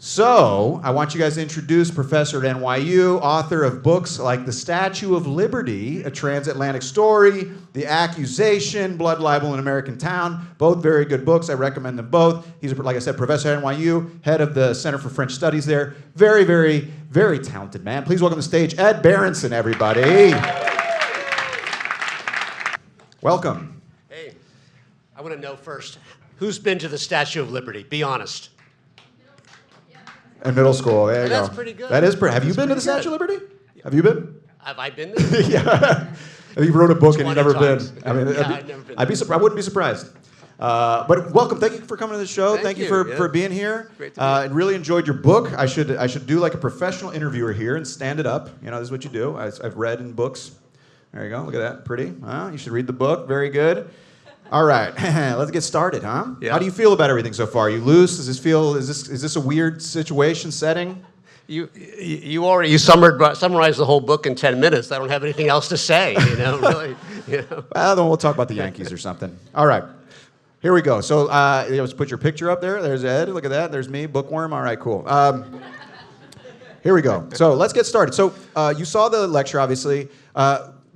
So, I want you guys to introduce Professor at NYU, author of books like The Statue of Liberty, A Transatlantic Story, The Accusation, Blood Libel in American Town. Both very good books. I recommend them both. He's, like I said, Professor at NYU, head of the Center for French Studies there. Very, very, very talented man. Please welcome to the stage Ed Berenson, everybody. Welcome. Hey, I want to know first, who's been to the Statue of Liberty? Be honest. In middle school, there you go. That's pretty good. That is pretty. Have you been to the Statue of Liberty? Have you been? Have I been there? Yeah. You wrote a book and you've never been. I mean, I've never been. I wouldn't be surprised. But welcome. Thank you for coming to the show. Thank you for being here. Great to be here. And really enjoyed your book. I should do like a professional interviewer here and stand it up. You know, this is what you do. I've read in books. There you go. Look at that. Pretty. You should read the book. Very good. All right, let's get started, huh? Yeah. How do you feel about everything so far? Are you loose? Does this feel? Is this a weird situation setting? You already summarized the whole book in 10 minutes. I don't have anything else to say. You know, really. You know. Well, then we'll talk about the Yankees or something. All right, here we go. So let's put your picture up there. There's Ed. Look at that. There's me, bookworm. All right, cool. Here we go. So let's get started. So you saw the lecture, obviously.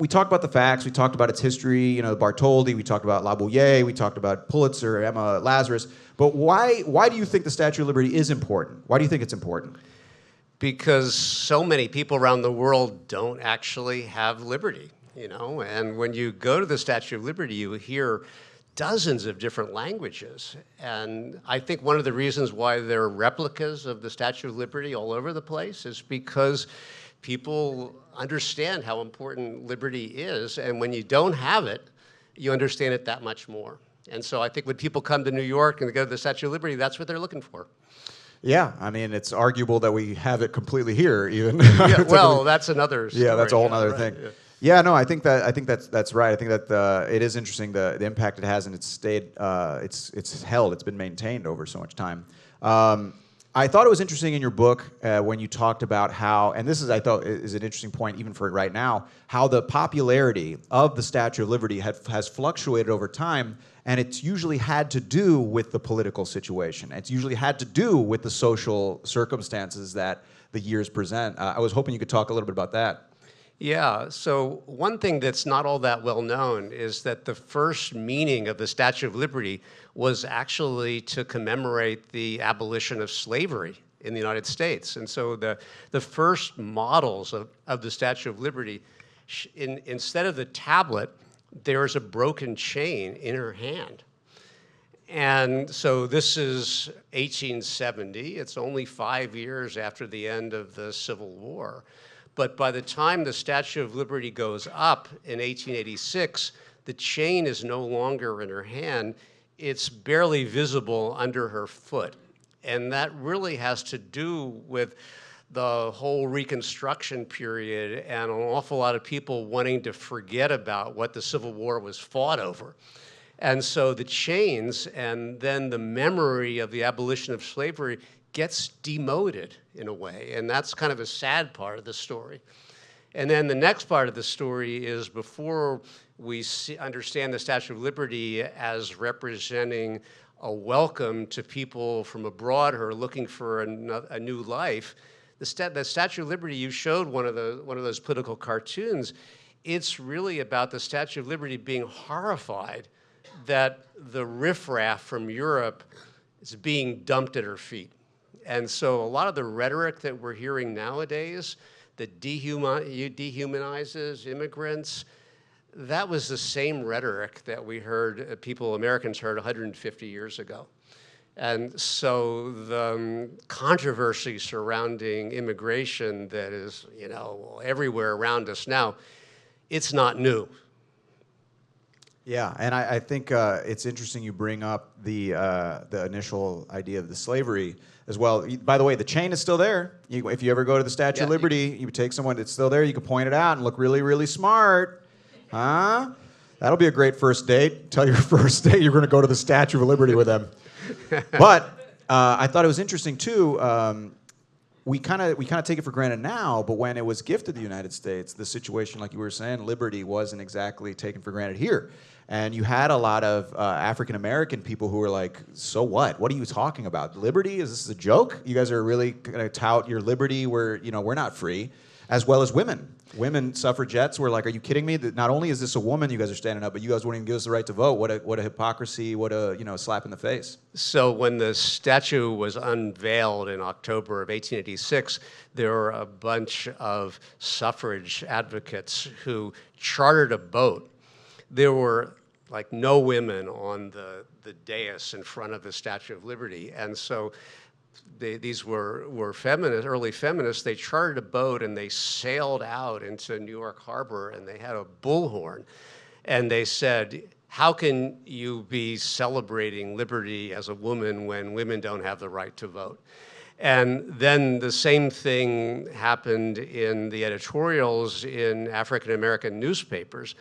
We talked about the facts. We talked about its history, you know, Bartholdi. We talked about La Bouillet. We talked about Pulitzer, Emma Lazarus. But why do you think the Statue of Liberty is important? Why do you think it's important? Because so many people around the world don't actually have liberty, you know. And when you go to the Statue of Liberty, you hear dozens of different languages. And I think one of the reasons why there are replicas of the Statue of Liberty all over the place is because people understand how important liberty is, and when you don't have it, you understand it that much more. And so I think when people come to New York and they go to the Statue of Liberty, that's what they're looking for. Yeah, I mean, it's arguable that we have it completely here, even. Yeah, well, that's another story. Yeah, that's a whole other thing. Yeah. Yeah, no, I think that's right. I think that it is interesting the impact it has, and it's stayed, it's held, it's been maintained over so much time. I thought it was interesting in your book when you talked about how, and this is, I thought, is an interesting point even for right now, how the popularity of the Statue of Liberty has fluctuated over time, and it's usually had to do with the political situation. It's usually had to do with the social circumstances that the years present. I was hoping you could talk a little bit about that. Yeah, so one thing that's not all that well known is that the first meaning of the Statue of Liberty was actually to commemorate the abolition of slavery in the United States. And so the first models of the Statue of Liberty, instead of the tablet, there's a broken chain in her hand. And so this is 1870. It's only 5 years after the end of the Civil War. But by the time the Statue of Liberty goes up in 1886, the chain is no longer in her hand. It's barely visible under her foot. And that really has to do with the whole Reconstruction period and an awful lot of people wanting to forget about what the Civil War was fought over. And so the chains and then the memory of the abolition of slavery gets demoted in a way, and that's kind of a sad part of the story. And then the next part of the story is before we understand the Statue of Liberty as representing a welcome to people from abroad who are looking for a new life, the Statue of Liberty, you showed one of those political cartoons. It's really about the Statue of Liberty being horrified that the riffraff from Europe is being dumped at her feet. And so a lot of the rhetoric that we're hearing nowadays that dehumanizes immigrants, that was the same rhetoric that we heard, Americans heard 150 years ago. And so the controversy surrounding immigration that is, you know, everywhere around us now, it's not new. Yeah, and I think it's interesting you bring up the initial idea of the slavery as well. By the way, the chain is still there. If you ever go to the Statue of Liberty, you take someone that's still there, you can point it out and look really, really smart. Huh? That'll be a great first date. Tell your first date you're going to go to the Statue of Liberty with them. But I thought it was interesting, too, we kind of take it for granted now, but when it was gifted to the United States, the situation, like you were saying, liberty wasn't exactly taken for granted here. And you had a lot of African American people who were like, "So what? What are you talking about? Liberty? Is this a joke? You guys are really going to tout your liberty? We're not free." As well as women. Women suffragettes were like, "Are you kidding me? That not only is this a woman you guys are standing up, but you guys won't even give us the right to vote. What a hypocrisy! What a slap in the face." So when the statue was unveiled in October of 1886, there were a bunch of suffrage advocates who chartered a boat. There were like no women on the dais in front of the Statue of Liberty, and so these were feminists, early feminists. They chartered a boat and they sailed out into New York Harbor, and they had a bullhorn, and they said, "How can you be celebrating liberty as a woman when women don't have the right to vote?" And then the same thing happened in the editorials in African American newspapers.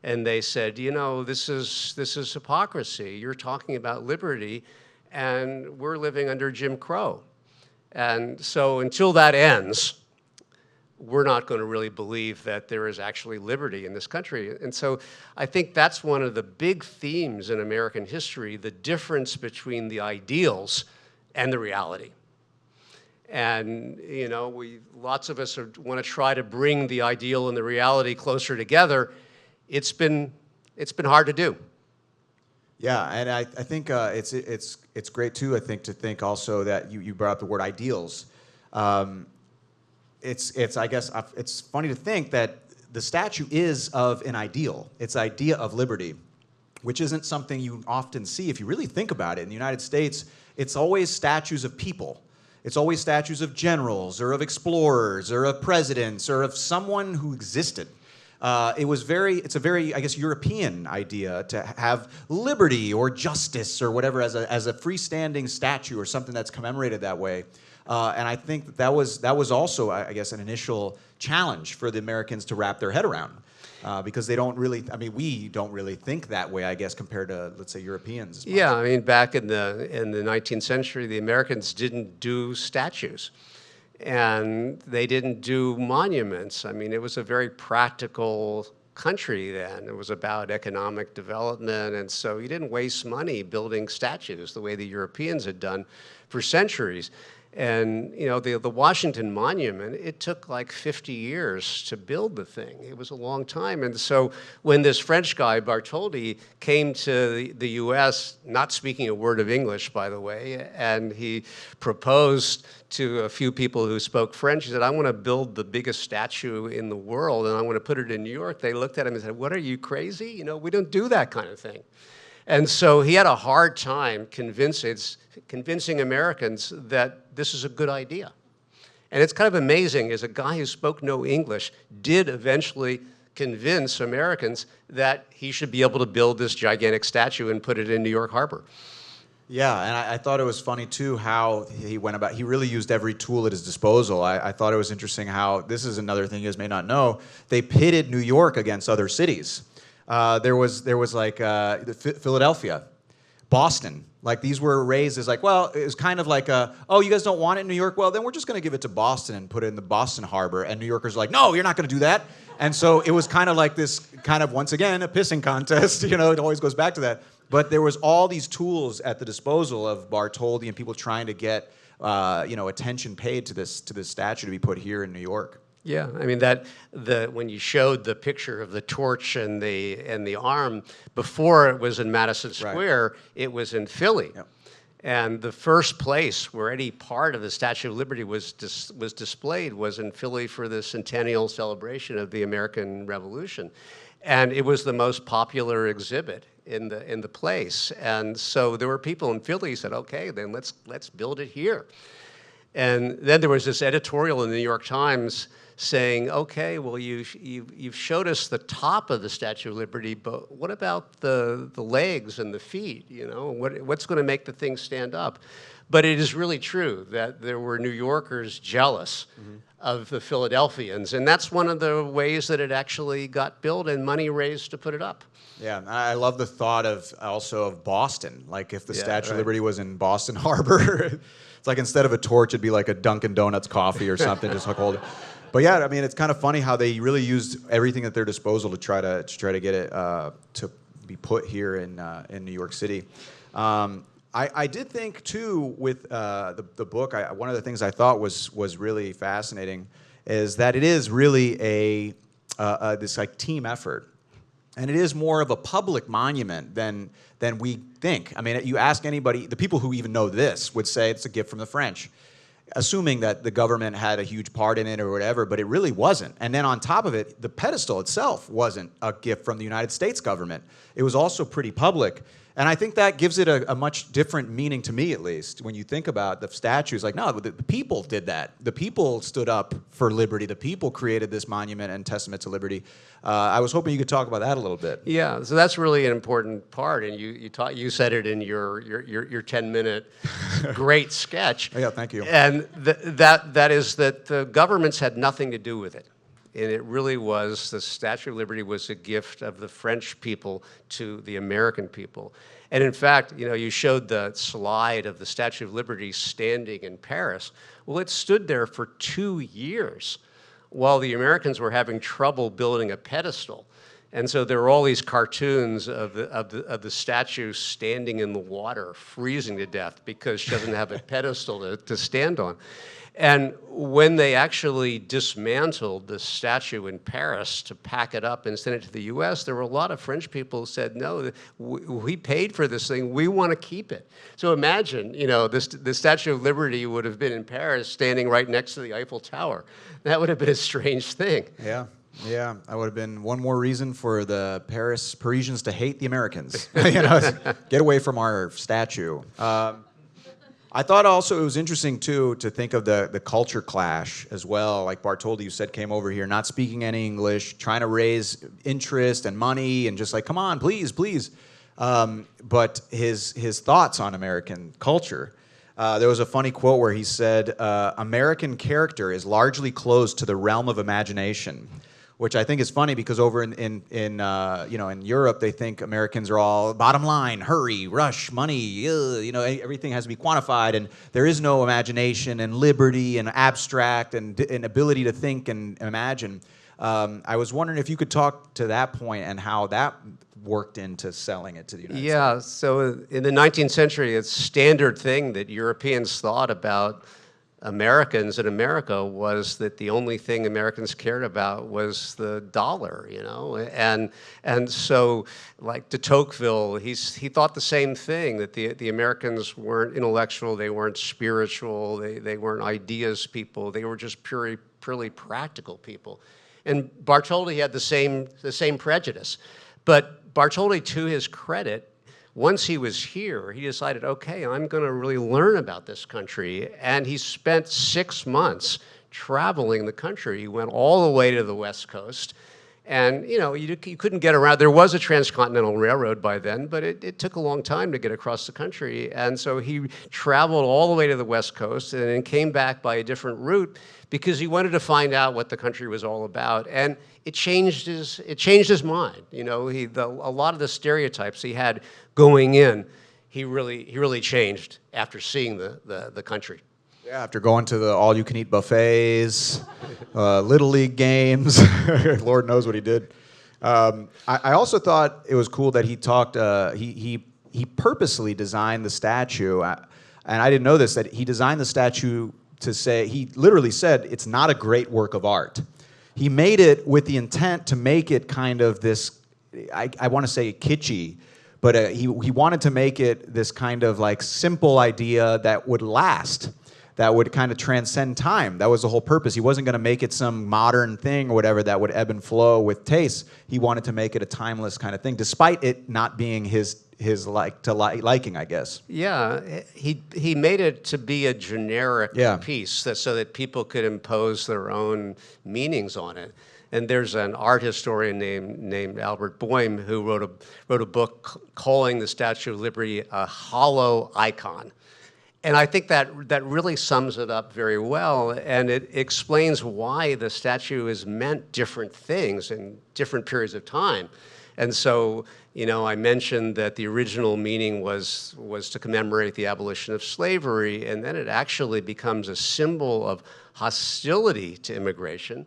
And they said, this is hypocrisy. You're talking about liberty, and we're living under Jim Crow. And so until that ends, we're not going to really believe that there is actually liberty in this country. And so I think that's one of the big themes in American history, the difference between the ideals and the reality. And lots of us want to try to bring the ideal and the reality closer together. It's been hard to do. Yeah, and I think it's great too. I think to think also that you brought up the word ideals. It's funny to think that the statue is of an ideal. It's idea of liberty, which isn't something you often see if you really think about it. In the United States, it's always statues of people. It's always statues of generals or of explorers or of presidents or of someone who existed. It's a very, I guess, European idea to have liberty or justice or whatever as a freestanding statue or something that's commemorated that way. And I think that was also, I guess, an initial challenge for the Americans to wrap their head around. Because we don't really think that way, I guess, compared to, let's say, Europeans. Yeah, back in the 19th century, the Americans didn't do statues. And they didn't do monuments. It was a very practical country then. It was about economic development, and so you didn't waste money building statues the way the Europeans had done for centuries. And the Washington Monument, it took like 50 years to build the thing. It was a long time. And so when this French guy, Bartholdi, came to the US, not speaking a word of English, by the way, and he proposed to a few people who spoke French, he said, "I want to build the biggest statue in the world, and I want to put it in New York." They looked at him and said, "What, are you crazy? We don't do that kind of thing." And so he had a hard time convincing Americans that this is a good idea. And it's kind of amazing, as a guy who spoke no English did eventually convince Americans that he should be able to build this gigantic statue and put it in New York Harbor. Yeah, and I thought it was funny, too, how he went about. He really used every tool at his disposal. I thought it was interesting how, this is another thing you guys may not know, they pitted New York against other cities. There was like Philadelphia, Boston. Like, these were raised as like, well, it was kind of like, oh, you guys don't want it in New York? Well, then we're just going to give it to Boston and put it in the Boston Harbor. And New Yorkers are like, no, you're not going to do that. And so it was kind of like this kind of, once again, a pissing contest. It always goes back to that. But there was all these tools at the disposal of Bartholdi and people trying to get, attention paid to this statue to be put here in New York. Yeah, when you showed the picture of the torch and the arm, before it was in Madison Square, right. It was in Philly. Yep. And the first place where any part of the Statue of Liberty was displayed was in Philly for the centennial celebration of the American Revolution. And it was the most popular exhibit in the place. And so there were people in Philly who said, okay, then let's build it here. And then there was this editorial in the New York Times saying, okay, well, you've showed us the top of the Statue of Liberty, but what about the legs and the feet? What's going to make the thing stand up? But it is really true that there were New Yorkers jealous of the Philadelphians, and that's one of the ways that it actually got built and money raised to put it up. Yeah, I love the thought of Boston. Like, if the Statue of Liberty was in Boston Harbor, It's like instead of a torch, it'd be like a Dunkin' Donuts coffee or something, just hold it. But yeah, I mean, it's kind of funny how they really used everything at their disposal to try to get it to be put here in New York City. I did think too with the book. One of the things I thought was really fascinating is that it is really this like team effort, and it is more of a public monument than we think. I mean, you ask anybody, the people who even know this would say it's a gift from the French, assuming that the government had a huge part in it or whatever, but it really wasn't. And then on top of it, the pedestal itself wasn't a gift from the United States government. It was also pretty public. And I think that gives it a much different meaning to me, at least, when you think about the statues. Like, no, the people did that. The people stood up for liberty. The people created this monument and testament to liberty. I was hoping you could talk about that a little bit. Yeah, so that's really an important part, and you said it in your 10-minute great sketch. Oh, yeah, thank you. And that is that the governments had nothing to do with it. And it really was, the Statue of Liberty was a gift of the French people to the American people. And in fact, you showed the slide of the Statue of Liberty standing in Paris. Well, it stood there for 2 years while the Americans were having trouble building a pedestal. And so there were all these cartoons of the statue standing in the water, freezing to death because she doesn't have a pedestal to stand on. And when they actually dismantled the statue in Paris to pack it up and send it to the U.S., there were a lot of French people who said, no, we paid for this thing, we want to keep it. So imagine, the Statue of Liberty would have been in Paris standing right next to the Eiffel Tower. That would have been a strange thing. Yeah. Yeah, that would have been one more reason for the Parisians to hate the Americans. Get away from our statue. I thought also it was interesting, too, to think of the culture clash as well. Like Bartholdi, you said, came over here not speaking any English, trying to raise interest and money and just like, come on, please, please. But his thoughts on American culture. There was a funny quote where he said, American character is largely closed to the realm of imagination, which I think is funny because over in Europe they think Americans are all bottom line, hurry, rush, money, everything has to be quantified, and there is no imagination and liberty and abstract and ability to think and imagine. I was wondering if you could talk to that point and how that worked into selling it to the United States. Yeah, so in the 19th century, it's a standard thing that Europeans thought about Americans in America was that the only thing Americans cared about was the dollar, and so like de Tocqueville, he thought the same thing, that the Americans weren't intellectual, they weren't spiritual, they weren't ideas people, they were just purely practical people, and Bartholdi had the same prejudice, but Bartholdi, to his credit, once he was here, he decided, okay, I'm going to really learn about this country. And he spent 6 months traveling the country. He went all the way to the West Coast. And, you couldn't get around. There was a transcontinental railroad by then, but it took a long time to get across the country. And so he traveled all the way to the West Coast and then came back by a different route because he wanted to find out what the country was all about. And it changed his mind. A lot of the stereotypes he had going in, he really changed after seeing the country. Yeah, after going to the all-you-can-eat buffets, Little League games, Lord knows what he did. I also thought it was cool that he talked. He purposely designed the statue, and I didn't know this, that he designed the statue to say, he literally said, it's not a great work of art. He made it with the intent to make it kind of this, I want to say kitschy, but he wanted to make it this kind of like simple idea that would last, that would kind of transcend time. That was the whole purpose. He wasn't going to make it some modern thing or whatever that would ebb and flow with taste. He wanted to make it a timeless kind of thing, despite it not being his liking, I guess. Yeah, he made it to be a generic piece so that people could impose their own meanings on it. And there's an art historian named Albert Boehm who wrote a book calling the Statue of Liberty a hollow icon. And I think that really sums it up very well, and it explains why the statue has meant different things in different periods of time. And so I mentioned that the original meaning was to commemorate the abolition of slavery, and then it actually becomes a symbol of hostility to immigration.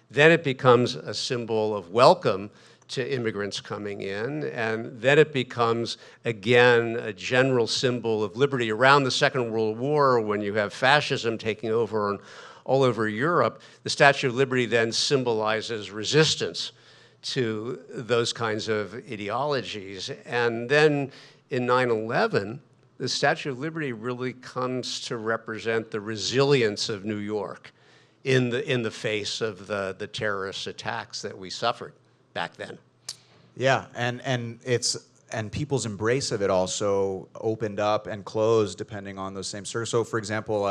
Then it becomes a symbol of welcome to immigrants coming in, and then it becomes, again, a general symbol of liberty. Around the Second World War, when you have fascism taking over all over Europe, the Statue of Liberty then symbolizes resistance to those kinds of ideologies. And then in 9/11, the Statue of Liberty really comes to represent the resilience of New York in the face of the terrorist attacks that we suffered back then. Yeah, and people's embrace of it also opened up and closed depending on those same circles. So, for example,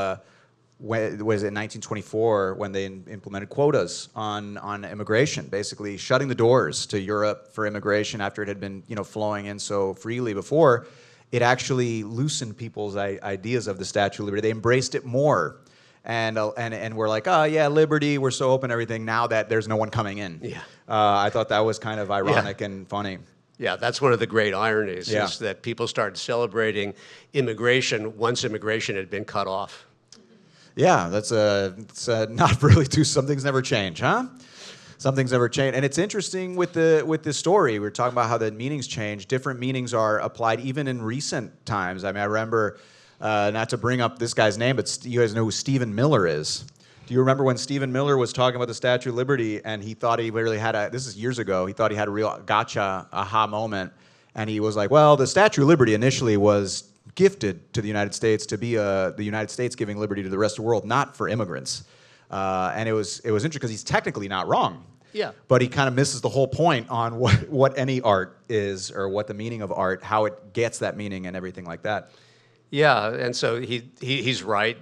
was it 1924 when they implemented quotas on immigration, basically shutting the doors to Europe for immigration after it had been flowing in so freely before. It actually loosened people's ideas of the Statue of Liberty. They embraced it more. And we're like, oh yeah, liberty, we're so open, everything, now that there's no one coming in. Yeah. I thought that was kind of ironic and funny. Yeah, that's one of the great ironies, Yeah. is that people started celebrating immigration once immigration had been cut off. Yeah, it's not really too, some things never change, huh? Some things never change. And it's interesting with this story, we were talking about how the meanings change. Different meanings are applied even in recent times. I mean, I remember, not to bring up this guy's name, but you guys know who Stephen Miller is. Do you remember when Stephen Miller was talking about the Statue of Liberty and he thought he really had this is years ago, he thought he had a real gotcha, aha moment. And he was like, well, the Statue of Liberty initially was gifted to the United States to be the United States giving liberty to the rest of the world, not for immigrants. And it was interesting because he's technically not wrong. Yeah. But he kind of misses the whole point on what any art is or what the meaning of art, how it gets that meaning and everything like that. Yeah, and so he's right.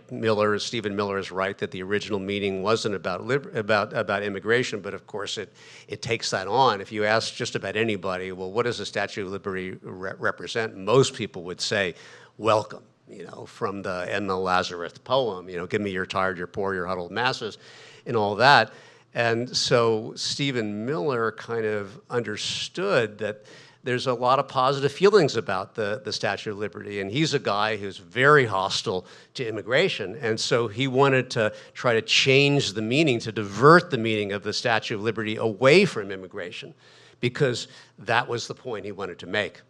Stephen Miller is right that the original meaning wasn't about immigration, but of course it takes that on. If you ask just about anybody, well, what does the Statue of Liberty represent? Most people would say, welcome. From the Emma Lazarus poem. Give me your tired, your poor, your huddled masses, and all that. And so Stephen Miller kind of understood that there's a lot of positive feelings about the Statue of Liberty, and he's a guy who's very hostile to immigration, and so he wanted to try to change the meaning, to divert the meaning of the Statue of Liberty away from immigration, because that was the point he wanted to make.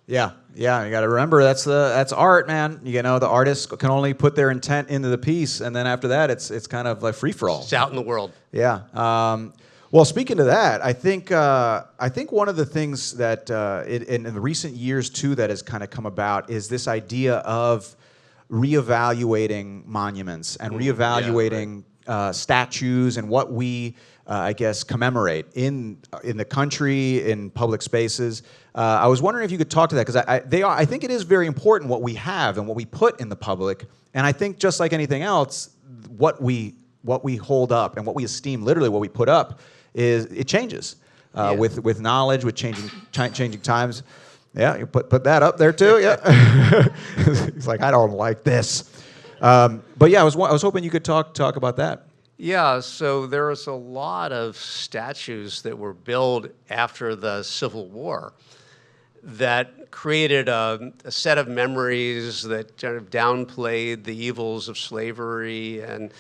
Yeah, you got to remember that's art, man. The artists can only put their intent into the piece, and then after that, it's kind of like free for all. It's out in the world. Yeah. Well, speaking of that, I think one of the things that in the recent years too that has kind of come about is this idea of reevaluating monuments and reevaluating statues and what we I guess commemorate in the country, in public spaces. I was wondering if you could talk to that because I think it is very important what we have and what we put in the public, and I think just like anything else, what we hold up and what we esteem, literally what we put up, it changes with knowledge, with changing times. Yeah, you put that up there too. Yeah, he's like, I don't like this, but yeah, I was hoping you could talk about that. Yeah, so there was a lot of statues that were built after the Civil War that created a set of memories that kind of downplayed the evils of slavery and,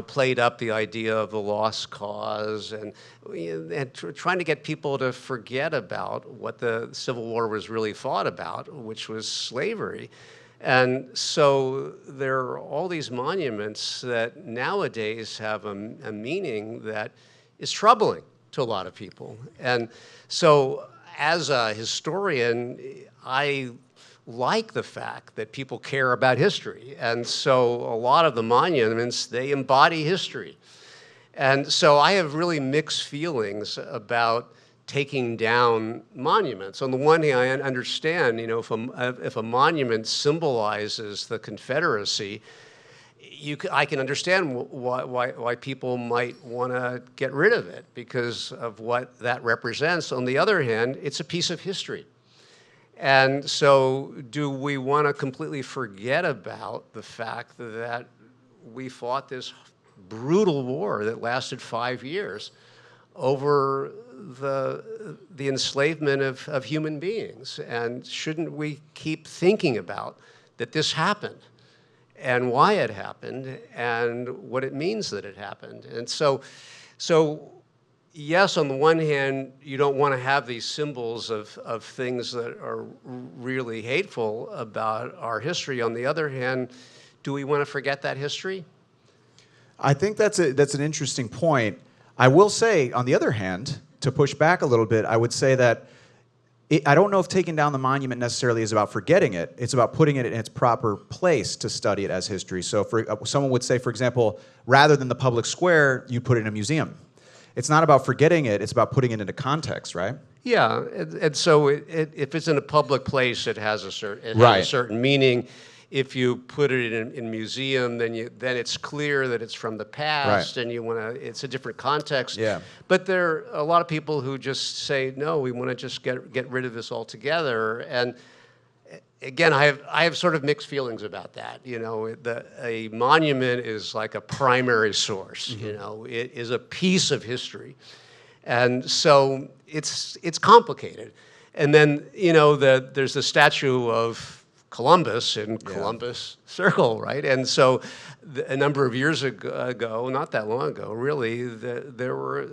played up the idea of the lost cause and trying to get people to forget about what the Civil War was really fought about, which was slavery. And so there are all these monuments that nowadays have a meaning that is troubling to a lot of people. And so as a historian, I like the fact that people care about history. And so a lot of the monuments, they embody history. And so I have really mixed feelings about taking down monuments. On the one hand, I understand, if a monument symbolizes the Confederacy, I can understand why people might want to get rid of it because of what that represents. On the other hand, it's a piece of history. And so do we want to completely forget about the fact that we fought this brutal war that lasted 5 years over the enslavement of human beings. And shouldn't we keep thinking about that this happened and why it happened and what it means that it happened? And so yes, on the one hand, you don't want to have these symbols of things that are really hateful about our history. On the other hand, do we want to forget that history? I think that's an interesting point. I will say, on the other hand, to push back a little bit, I would say that I don't know if taking down the monument necessarily is about forgetting it. It's about putting it in its proper place to study it as history. So someone would say, for example, rather than the public square, you put it in a museum. It's not about forgetting it, it's about putting it into context, right? Yeah, and so if it's in a public place, it has a certain meaning. If you put it in museum, then it's clear that it's from the past, right. and it's a different context. Yeah. But there are a lot of people who just say, no, we want to just get rid of this altogether. And again, I have sort of mixed feelings about that. You know, a monument is like a primary source. Mm-hmm. You know, it is a piece of history, and so it's complicated. And then there's the statue of Columbus in Columbus Circle, right? And so a number of years ago, not that long ago, really, there's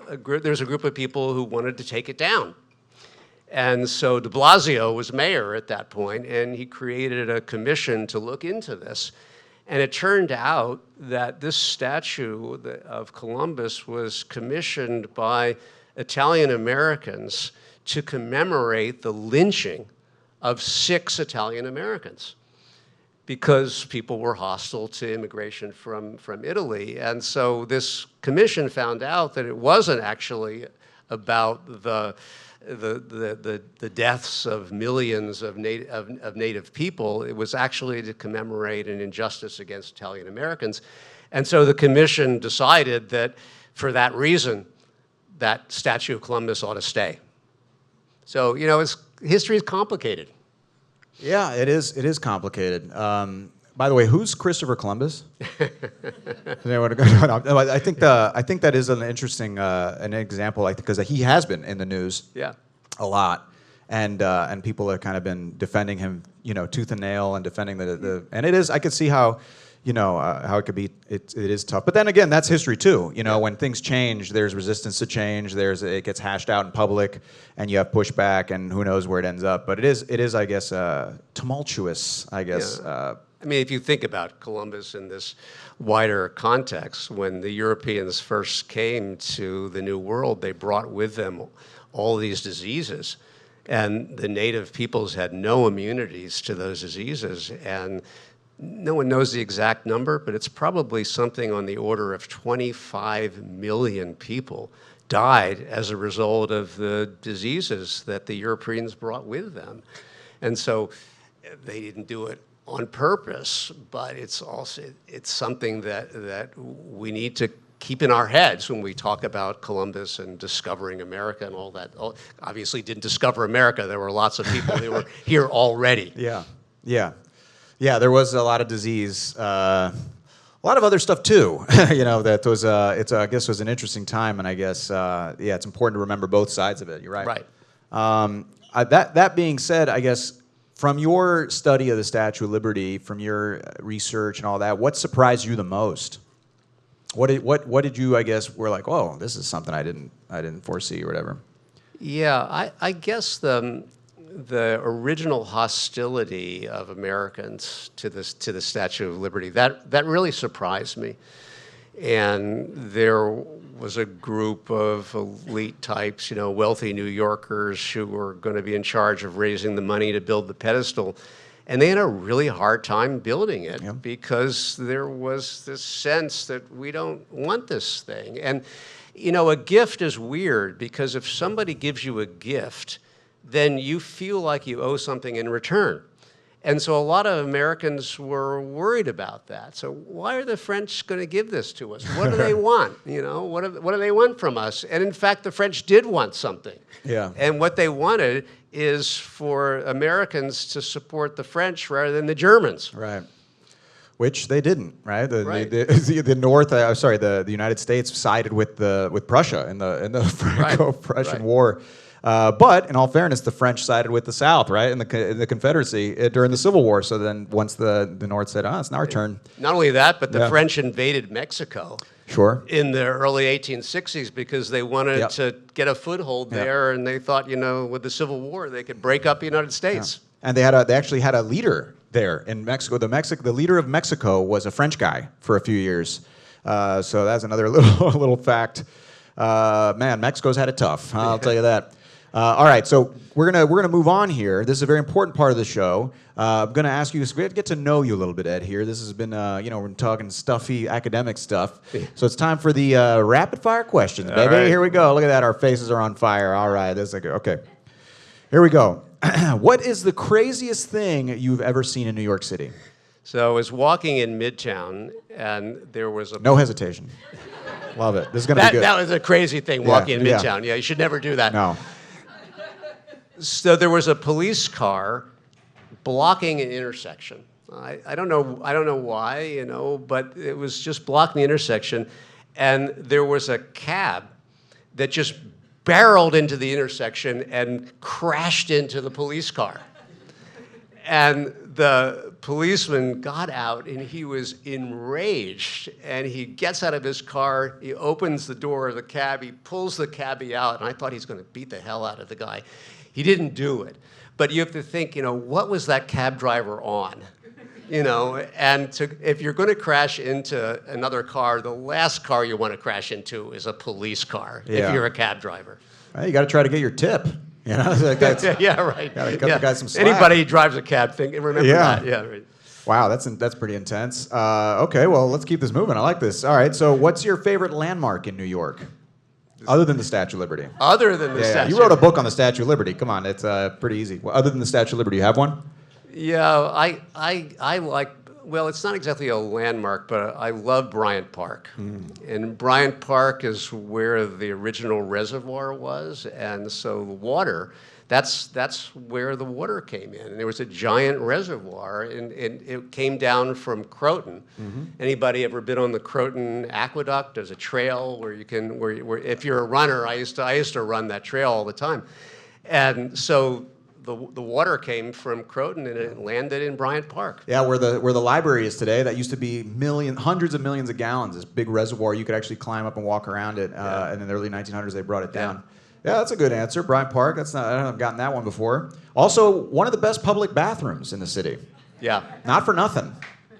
a group of people who wanted to take it down. And so de Blasio was mayor at that point, and he created a commission to look into this. And it turned out that this statue of Columbus was commissioned by Italian Americans to commemorate the lynching of 6 Italian Americans because people were hostile to immigration from Italy. And so this commission found out that it wasn't actually about the deaths of millions of native people. It was actually to commemorate an injustice against Italian Americans. And so the commission decided that for that reason, that statue of Columbus ought to stay. So, history is complicated. Yeah, it is. It is complicated. By the way, who's Christopher Columbus? I think that is an interesting an example, because he has been in the news a lot, and people have kind of been defending him, tooth and nail, and defending and it is. I could see how. How it could be, it is tough. But then again, that's history too. When things change, there's resistance to change, it gets hashed out in public, and you have pushback, and who knows where it ends up. But it is, I guess, tumultuous, I guess. Yeah. I mean, if you think about Columbus in this wider context, when the Europeans first came to the New World, they brought with them all these diseases. And the native peoples had no immunities to those diseases. And no one knows the exact number, but it's probably something on the order of 25 million people died as a result of the diseases that the Europeans brought with them. And so they didn't do it on purpose, but it's something that we need to keep in our heads when we talk about Columbus and discovering America and all that. Obviously didn't discover America. There were lots of people that were here already. Yeah, there was a lot of disease, a lot of other stuff too. That was I guess was an interesting time, and I guess it's important to remember both sides of it. You're right. Right. That being said, I guess from your study of the Statue of Liberty, from your research and all that, what surprised you the most? What did you, I guess, were like, oh, this is something I didn't foresee or whatever? Yeah, I guess the original hostility of Americans to the Statue of Liberty, that really surprised me. And there was a group of elite types, wealthy New Yorkers who were going to be in charge of raising the money to build the pedestal. And they had a really hard time building it because there was this sense that we don't want this thing. And, a gift is weird because if somebody gives you a gift, then you feel like you owe something in return. And so a lot of Americans were worried about that. So why are the French going to give this to us? What do they want? What do they want from us? And in fact, the French did want something. Yeah. And what they wanted is for Americans to support the French rather than the Germans. Right. Which they didn't, right? Right. The North, the United States sided with Prussia in the Franco-Prussian Right. War. But in all fairness, the French sided with the South, right, in the Confederacy during the Civil War. So then once the North said, "Oh, it's now our turn." Not only that, but the Yeah. French invaded Mexico Sure. in the early 1860s because they wanted Yep. to get a foothold Yep. there, and they thought, with the Civil War, they could break up the United States. And they actually had a leader there in Mexico. The leader of Mexico was a French guy for a few years. So that's another little fact. Man, Mexico's had it tough. I'll tell you that. All right, so we're gonna move on here. This is a very important part of the show. I'm gonna ask you, we have to get to know you a little bit, Ed. Here, this has been, we're talking stuffy academic stuff. So it's time for the rapid fire questions, baby. right. Here we go. Look at that. Our faces are on fire. All right, this is okay. Here we go. What is the craziest thing you've ever seen in New York City? So I was walking in Midtown, and there was a... No hesitation. Love it. This is gonna be good. That was a crazy thing, Yeah, walking in yeah. Midtown. Yeah, you should never do that. No. So there was a police car blocking an intersection. I don't know why, but it was just blocking the intersection, and there was a cab that just barreled into the intersection and crashed into the police car. And the policeman got out, and he was enraged, and he gets out of his car, he opens the door of the cab, he pulls the cabbie out, and I thought he's going to beat the hell out of the guy. He didn't do it. But you have to think, what was that cab driver on? If you're going to crash into another car, the last car you want to crash into is a police car, Yeah. if you're a cab driver. Well, you got to try to get your tip. Like that's, Yeah, right. Gotta cut the guy some slack. Anybody who drives a cab, remember Yeah. that. Yeah, right. Wow, that's pretty intense. Okay, well, let's keep this moving. I like this. All right, so what's your favorite landmark in New York, other than the Statue of Liberty? Other than the Yeah, Statue. you wrote a book on the Statue of Liberty. Come on, it's pretty easy. Well, other than the Statue of Liberty, you have one? Yeah, I like. Well, it's not exactly a landmark, but I love Bryant Park. And Bryant Park is where the original reservoir was, and so the water. That's where the water came in. And there was a giant reservoir, and it came down from Croton. Anybody ever been on the Croton Aqueduct? There's a trail where you can, where if you're a runner, I used to run that trail all the time. And so the water came from Croton, and it landed in Bryant Park. Yeah, where the library is today, that used to be hundreds of millions of gallons. This big reservoir, you could actually climb up and walk around it. And in the early 1900s, they brought it down. Yeah, that's a good answer. Bryant Park. I haven't gotten that one before. Also, one of the best public bathrooms in the city. Yeah. Not for nothing.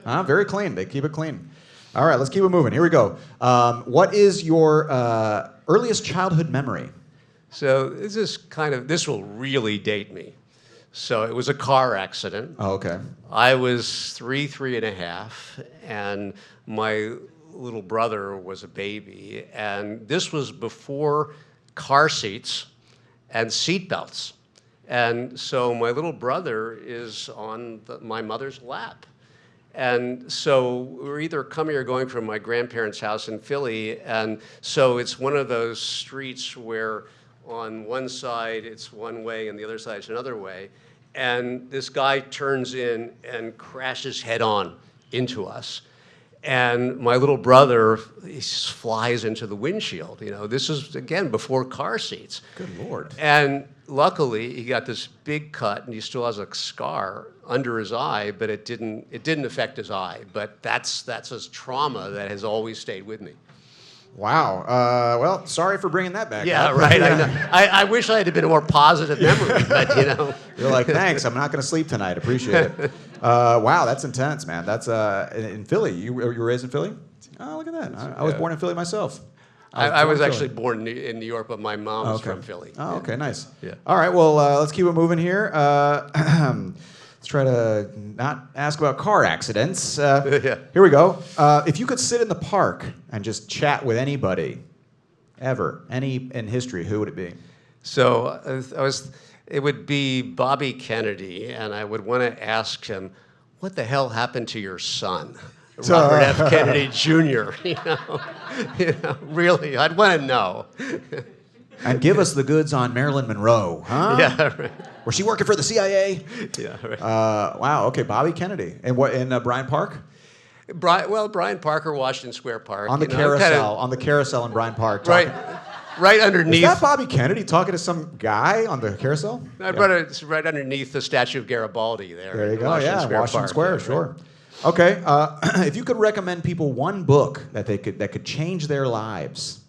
Very clean. They keep it clean. All right, let's keep it moving. Here we go. What is your earliest childhood memory? So this will really date me. So it was a car accident. Oh, okay. I was three and a half, and my little brother was a baby. And this was before car seats and seat belts. And so my little brother is on my mother's lap. And so we're either coming or going from my grandparents' house in Philly. And so it's one of those streets where on one side it's one way and the other side is another way. And this guy turns in and crashes head on into us. And my little brother, he flies into the windshield. This is, again, before car seats. Good Lord. And luckily, he got this big cut, and he still has a scar under his eye, but it didn't affect his eye. But that's a trauma that has always stayed with me. Wow. Well, sorry for bringing that back. Yeah, up. right. I know. I wish I had been a more positive memory, but You're like, thanks. I'm not going to sleep tonight. Appreciate it. Wow, that's intense, man. That's in Philly. You were raised in Philly? Oh, look at that. I was born in Philly myself. I was actually born in New York, but my mom was from Philly. Oh, okay, nice. Yeah. All right, well, let's keep it moving here. Let's try to not ask about car accidents. Yeah. Here we go. If you could sit in the park and just chat with anybody, ever, any in history, who would it be? So it would be Bobby Kennedy, and I would want to ask him, what the hell happened to your son? Robert F. Kennedy Jr., really, I'd want to know. And give us the goods on Marilyn Monroe, huh? Yeah, right. Was she working for the CIA? Yeah, right. Wow, okay, Bobby Kennedy. And what, in Bryant Park? Brian Parker, Washington Square Park. On the carousel in Bryant Park. Right underneath. Is that Bobby Kennedy talking to some guy on the carousel? It's right underneath the statue of Garibaldi there. There you go. Washington Washington Square, sure. Okay, if you could recommend people one book that could change their lives,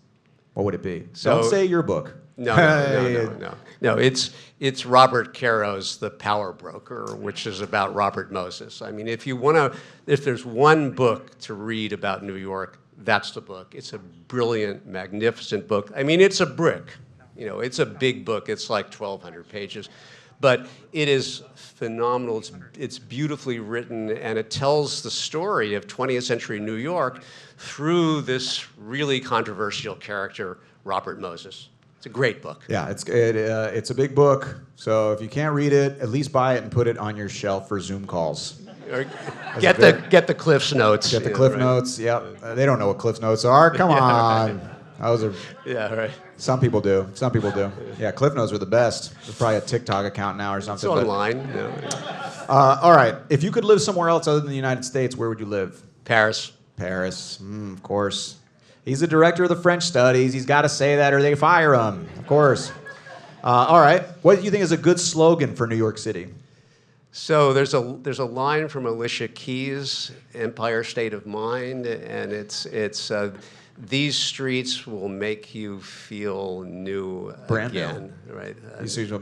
what would it be? Don't say your book. No. It's Robert Caro's The Power Broker, which is about Robert Moses. I mean, if there's one book to read about New York, that's the book. It's a brilliant, magnificent book. I mean, it's a brick. It's a big book. It's like 1,200 pages. But it is phenomenal. It's beautifully written, and it tells the story of 20th century New York through this really controversial character, Robert Moses. It's a great book. Yeah, it's a big book. So if you can't read it, at least buy it and put it on your shelf for Zoom calls. Or get the Cliff's Notes. Get the Cliff Notes. Yeah, they don't know what Cliff Notes are. Come on. Those are. Yeah, right. Some people do. Yeah, Cliff Notes are the best. There's probably a TikTok account now or something. It's online. All right. If you could live somewhere else other than the United States, where would you live? Paris. Of course. He's the director of the French studies. He's got to say that or they fire him. Of course. All right. What do you think is a good slogan for New York City? So there's a line from Alicia Keys, Empire State of Mind, and it's these streets will make you feel new brand again. New. Right? These streets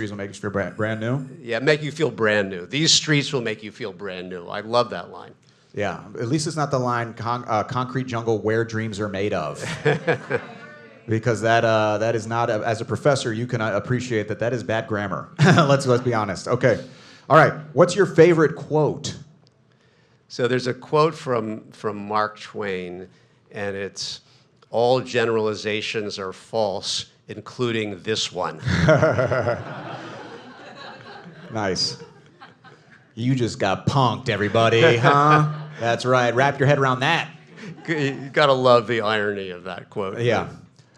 will make you feel brand new? Yeah, make you feel brand new. These streets will make you feel brand new. I love that line. Yeah, at least it's not the line concrete jungle where dreams are made of. Because that is not, as a professor, you can appreciate that is bad grammar. Let's be honest. Okay. All right. What's your favorite quote? So there's a quote from Mark Twain, and it's, "All generalizations are false, including this one." Nice. You just got punked, everybody, huh? That's right. Wrap your head around that. You gotta love the irony of that quote. Yeah.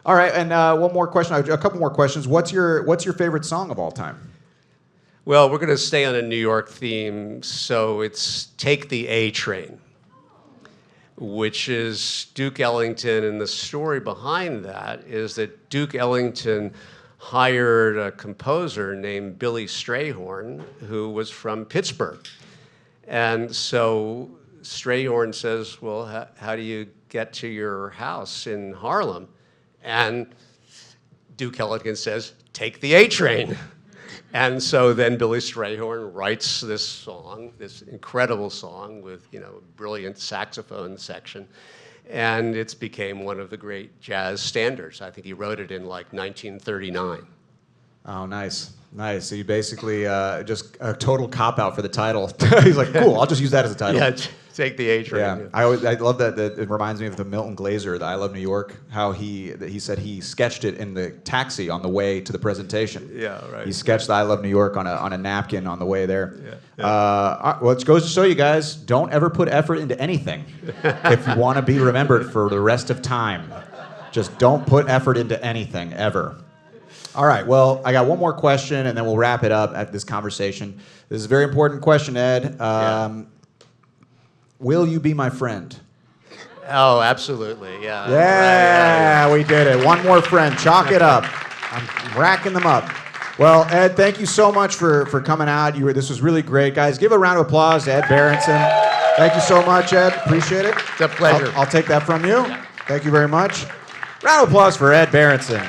All right, and one more question. A couple more questions. What's your favorite song of all time? Well, we're going to stay on a New York theme, so it's "Take the A Train," which is Duke Ellington, and the story behind that is that Duke Ellington hired a composer named Billy Strayhorn, who was from Pittsburgh. And so Strayhorn says, "Well, how do you get to your house in Harlem?" And Duke Ellington says, "Take the A train." And so then Billy Strayhorn writes this song, this incredible song with, brilliant saxophone section. And it's became one of the great jazz standards. I think he wrote it in like 1939. Oh, nice. So you basically just a total cop-out for the title. He's like, cool, I'll just use that as a title. Yeah, take the A train. Yeah. I love that. It reminds me of the Milton Glaser, the I Love New York, how he said he sketched it in the taxi on the way to the presentation. Yeah, right. He sketched the I Love New York on a napkin on the way there. Yeah. Well, it goes to show you guys, don't ever put effort into anything if you want to be remembered for the rest of time. Just don't put effort into anything, ever. All right, well, I got one more question, and then we'll wrap it up at this conversation. This is a very important question, Ed. Will you be my friend? Oh, absolutely, yeah. Yeah, we did it. One more friend. Chalk it up. I'm racking them up. Well, Ed, thank you so much for coming out. This was really great. Guys, give a round of applause to Ed Berenson. Thank you so much, Ed. Appreciate it. It's a pleasure. I'll take that from you. Thank you very much. Round of applause for Ed Berenson.